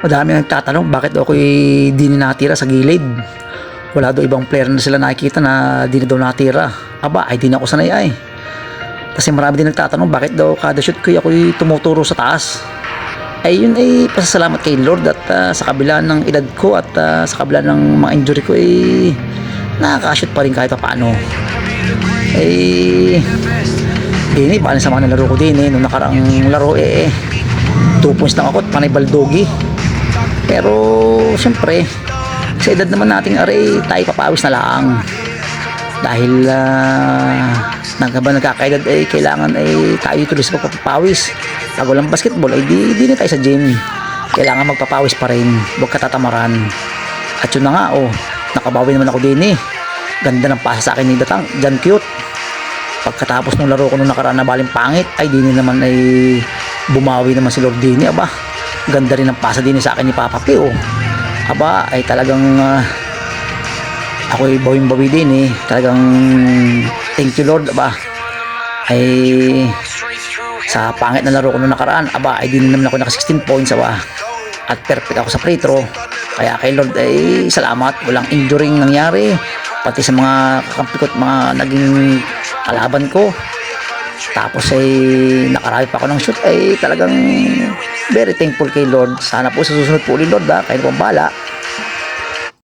Madami nagtatanong bakit ako di na natira sa gilid. Wala daw ibang player na sila nakikita na di na daw natira. Aba, ay di na ako sanay ay. Kasi marami din nagtatanong bakit daw kada shoot ko ako'y tumuturo sa taas. Ay yun ay pasasalamat kay Lord at sa kabila ng edad ko at sa kabila ng mga injury ko ay nakaka-shoot pa rin kahit pa paano. Ay din baka sa mga nalaro ko din nung nakarang laro 2 points lang ako at panay baldogi. Pero syempre sa edad naman nating aray tayo papawis na lang dahil nagkakaedad ay kailangan ay tayo tuloy sa pagpapawis. Pag walang basketball ay di na tayo sa gym, kailangan magpapawis pa rin, huwag katatamaran. At yun na nga nakabawi naman ako din ganda ng pasa sa akin ni Datang, Jan Cute. Pagkatapos ng laro ko nung nakaraan na baling pangit ay din naman ay bumawi naman si Lord Dini. Aba, ganda rin ng pasa din sa akin ni Papa P. Aba, ay talagang ako'y bawing-bawi din talagang thank you Lord. Aba, ay sa pangit na laro ko nung nakaraan, aba, ay din naman ako naka 16 points. Aba, at perfect ako sa free throw. Kaya kay Lord ay salamat, walang injuring nangyari pati sa mga kakampi ko at mga naging kalaban ko. Tapos ay nakarami pa ako ng shoot, ay talagang very thankful kay Lord. Sana po sa susunod po ulit Lord, kayo po ang bahala.